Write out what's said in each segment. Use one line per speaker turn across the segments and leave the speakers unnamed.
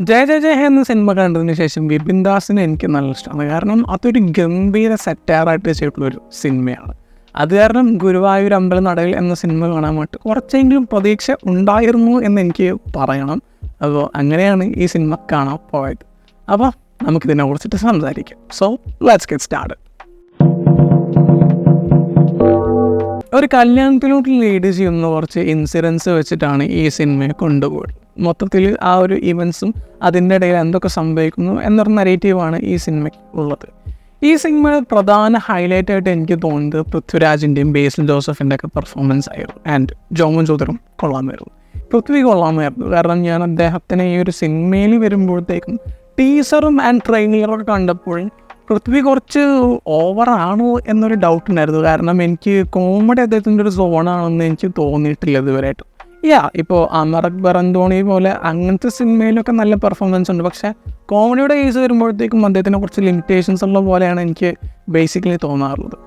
ജയ ജയ ജയ എന്ന സിനിമ കണ്ടതിന് ശേഷം വിപിൻ ദാസിനെ എനിക്ക് നല്ല ഇഷ്ടമാണ്. കാരണം അതൊരു ഗംഭീര സെറ്റാറായിട്ട് ചെയ്തിട്ടുള്ളൊരു സിനിമയാണ്. അത് കാരണം ഗുരുവായൂർ അമ്പലനടയിൽ എന്ന സിനിമ കാണാൻ വേണ്ടി കുറച്ചെങ്കിലും പ്രതീക്ഷ ഉണ്ടായിരുന്നു എന്ന് എനിക്ക് പറയണം. അപ്പോൾ അങ്ങനെയാണ് ഈ സിനിമ കാണാൻ പോയത്. അപ്പോൾ നമുക്കിതിനെ കുറിച്ചിട്ട് സംസാരിക്കാം. So let's get started. ഒരു കല്യാണത്തിലോട്ട് ലീഡ് ചെയ്യുന്ന കുറച്ച് ഇൻസിഡൻസ് വെച്ചിട്ടാണ് ഈ സിനിമയെ കൊണ്ടുപോയത്. മൊത്തത്തിൽ ആ ഒരു ഇവൻസും അതിൻ്റെ ഇടയിൽ എന്തൊക്കെ സംഭവിക്കുന്നു എന്നൊരു നരേറ്റീവാണ് ഈ സിനിമയ്ക്ക് ഉള്ളത്. ഈ സിനിമയുടെ പ്രധാന ഹൈലൈറ്റായിട്ട് എനിക്ക് തോന്നുന്നത് പൃഥ്വിരാജിൻ്റെയും ബേസിൽ ജോസഫിൻ്റെ ഒക്കെ പെർഫോമൻസ് ആയിരുന്നു. ആൻഡ് ജോമോൻ ജോതറും കൊള്ളാമായിരുന്നു. പൃഥ്വി കൊള്ളാമായിരുന്നു. കാരണം ഞാൻ അദ്ദേഹത്തിനെ ഈ ഒരു സിനിമയിൽ വരുമ്പോഴത്തേക്കും ടീസറും ആൻഡ് ട്രെയിലറൊക്കെ കണ്ടപ്പോഴും പൃഥ്വി കുറച്ച് ഓവറാണോ എന്നൊരു ഡൗട്ട് ഉണ്ടായിരുന്നു. കാരണം എനിക്ക് കോമഡി അദ്ദേഹത്തിൻ്റെ ഒരു സോണാണെന്ന് എനിക്ക് തോന്നിയിട്ടില്ല ഇതുവരെയായിട്ടും. ഇപ്പോൾ അമർ അക്ബർ അന്തോണി പോലെ അങ്ങനത്തെ സിനിമയിലൊക്കെ നല്ല പെർഫോമൻസ് ഉണ്ട്. പക്ഷേ കോമഡിയുടെ കേസ് വരുമ്പോഴത്തേക്കും അദ്ദേഹത്തിന് കുറച്ച് ലിമിറ്റേഷൻസ് ഉള്ള പോലെയാണ് എനിക്ക് ബേസിക്കലി തോന്നാറുള്ളത്.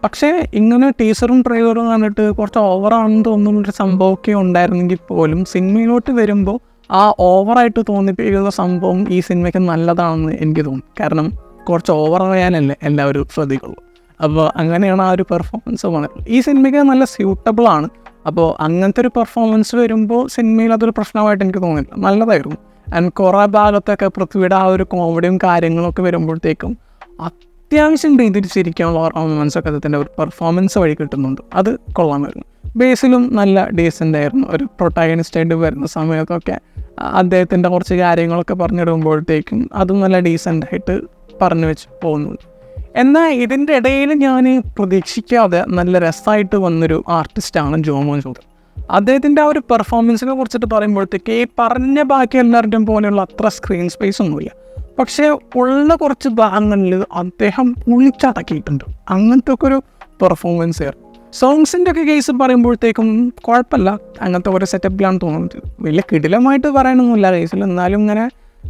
പക്ഷേ ഇങ്ങനെ ടീസറും ട്രെയിലറും കണ്ടിട്ട് കുറച്ച് ഓവറാണെന്ന് തോന്നുന്നൊരു സംഭവമൊക്കെ ഉണ്ടായിരുന്നെങ്കിൽ പോലും സിനിമയിലോട്ട് വരുമ്പോൾ ആ ഓവറായിട്ട് തോന്നിപ്പിക്കുന്ന സംഭവം ഈ സിനിമയ്ക്ക് നല്ലതാണെന്ന് എനിക്ക് തോന്നി. കാരണം കുറച്ച് ഓവർ അറിയാനല്ലേ എല്ലാവരും ശ്രദ്ധിക്കുള്ളൂ. അപ്പോൾ അങ്ങനെയാണ് ആ ഒരു പെർഫോമൻസ് പോകുന്നത്. ഈ സിനിമയ്ക്ക് നല്ല സ്യൂട്ടബിളാണ്. അപ്പോൾ അങ്ങനത്തെ ഒരു പെർഫോമൻസ് വരുമ്പോൾ സിനിമയിൽ അതൊരു പ്രശ്നമായിട്ട് എനിക്ക് തോന്നിയില്ല, നല്ലതായിരുന്നു. ആൻഡ് കുറേ ഭാഗത്തൊക്കെ പൃഥ്വിയുടെ ആ ഒരു കോമഡിയും കാര്യങ്ങളൊക്കെ വരുമ്പോഴത്തേക്കും അത്യാവശ്യം രീതിയിൽ ചിരിക്കാനുള്ള പെർഫോമൻസൊക്കെ അദ്ദേഹത്തിൻ്റെ ഒരു പെർഫോമൻസ് വഴി കിട്ടുന്നുണ്ട്. അത് കൊള്ളാമായിരുന്നു. ബേസിലും നല്ല ഡീസൻ്റ് ആയിരുന്നു. ഒരു പ്രൊട്ടാഗണിസ്റ്റായിട്ട് വരുന്ന സമയത്തൊക്കെ അദ്ദേഹത്തിൻ്റെ കുറച്ച് കാര്യങ്ങളൊക്കെ പറഞ്ഞിടുമ്പോഴത്തേക്കും അതും നല്ല ഡീസൻ്റായിട്ട് പറഞ്ഞു വെച്ച് പോകുന്നുണ്ട്. എന്നാൽ ഇതിൻ്റെ ഇടയിൽ ഞാൻ പ്രതീക്ഷിക്കാതെ നല്ല രസമായിട്ട് വന്നൊരു ആർട്ടിസ്റ്റാണ് ജോമോൻ ജോതർ. അദ്ദേഹത്തിൻ്റെ ആ ഒരു പെർഫോമൻസിനെ കുറിച്ചിട്ട് പറയുമ്പോഴത്തേക്ക് ഈ പറഞ്ഞ ബാക്കി എല്ലാവരുടെയും പോലെയുള്ള അത്ര സ്ക്രീൻ സ്പേസ് ഒന്നുമില്ല. പക്ഷേ ഉള്ള കുറച്ച് ഭാഗങ്ങളിൽ അദ്ദേഹം പൊളിച്ചടക്കിയിട്ടുണ്ട്. അങ്ങനത്തെ ഒക്കെ ഒരു പെർഫോമൻസ് ആയിരുന്നു. സോങ്സിൻ്റെ ഒക്കെ കേസ് പറയുമ്പോഴത്തേക്കും കുഴപ്പമില്ല, അങ്ങനത്തെ ഒരു സെറ്റപ്പിലാണ് തോന്നുന്നത്. വലിയ കിടിലമായിട്ട് പറയാനൊന്നുമില്ല കേസിൽ, എന്നാലും ഇങ്ങനെ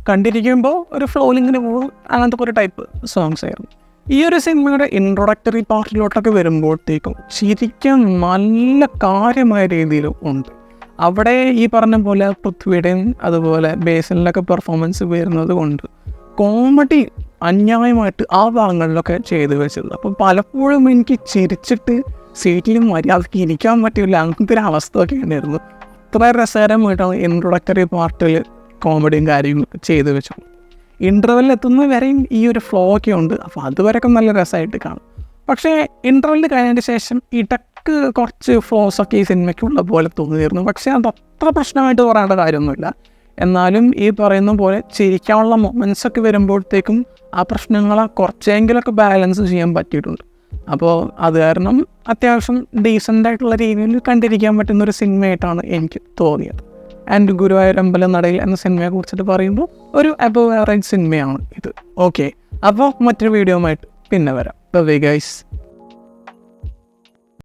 കണ്ടിരിക്കുമ്പോൾ ഒരു ഫ്ലോയിലിങ്ങിന് പോകും. അങ്ങനത്തെ ഒരു ടൈപ്പ് സോങ്സ് ആയിരുന്നു. ഈ ഒരു സിനിമയുടെ ഇൻട്രൊഡക്ടറി പാർട്ടിലോട്ടൊക്കെ വരുമ്പോഴത്തേക്കും ശരിക്കും നല്ല കാര്യമായ രീതിയിൽ ഉണ്ട്. അവിടെ ഈ പറഞ്ഞ പോലെ പൃഥ്വിയുടെയും അതുപോലെ ബേസിലിനൊക്കെ പെർഫോമൻസ് വരുന്നത് കൊണ്ട് കോമഡി അന്യായമായിട്ട് ആ ഭാഗങ്ങളിലൊക്കെ ചെയ്തു വെച്ചത്. അപ്പോൾ പലപ്പോഴും എനിക്ക് ചിരിച്ചിട്ട് സീറ്റിലും മര്യാദയ്ക്ക് ഇരിക്കാൻ പറ്റില്ല, അങ്ങനത്തെ ഒരു അവസ്ഥ ഒക്കെ ഉണ്ടായിരുന്നു. അത്ര രസകരമായിട്ടാണ് ഇൻട്രൊഡക്ടറി പാർട്ടിൽ കോമഡിയും കാര്യങ്ങളൊക്കെ ചെയ്തു വെച്ചത്. ഇൻ്റർവെല്ലിൽ എത്തുന്ന വരെയും ഈ ഒരു ഫ്ലോ ഒക്കെ ഉണ്ട്. അപ്പോൾ അതുവരെയൊക്കെ നല്ല രസമായിട്ട് കാണും. പക്ഷേ ഇൻ്റർവെല്ലിൽ കഴിഞ്ഞതിന് ശേഷം ഇടയ്ക്ക് കുറച്ച് ഫ്ലോസൊക്കെ ഈ സിനിമയ്ക്കുള്ള പോലെ തോന്നിയിരുന്നു. പക്ഷേ അത് അത്ര പ്രശ്നമായിട്ട് പറയേണ്ട കാര്യമൊന്നുമില്ല. എന്നാലും ഈ പറയുന്ന പോലെ ചിരിക്കാനുള്ള മൊമെൻറ്റ്സൊക്കെ വരുമ്പോഴത്തേക്കും ആ പ്രശ്നങ്ങളെ കുറച്ചെങ്കിലൊക്കെ ബാലൻസ് ചെയ്യാൻ പറ്റിയിട്ടുണ്ട്. അപ്പോൾ അത് കാരണം അത്യാവശ്യം ഡീസൻ്റായിട്ടുള്ള രീതിയിൽ കണ്ടിരിക്കാൻ പറ്റുന്നൊരു സിനിമയായിട്ടാണ് എനിക്ക് തോന്നിയത്. ആൻഡ് ഗുരുവായൂർ അമ്പലനടയിൽ എന്ന സിനിമയെ കുറിച്ചിട്ട് പറയുമ്പോൾ ഒരു അബവ് ആവറേജ് സിനിമയാണ് ഇത്. ഓക്കെ, അപ്പോൾ മറ്റൊരു വീഡിയോ ആയിട്ട് പിന്നെ വരാം. Bye guys.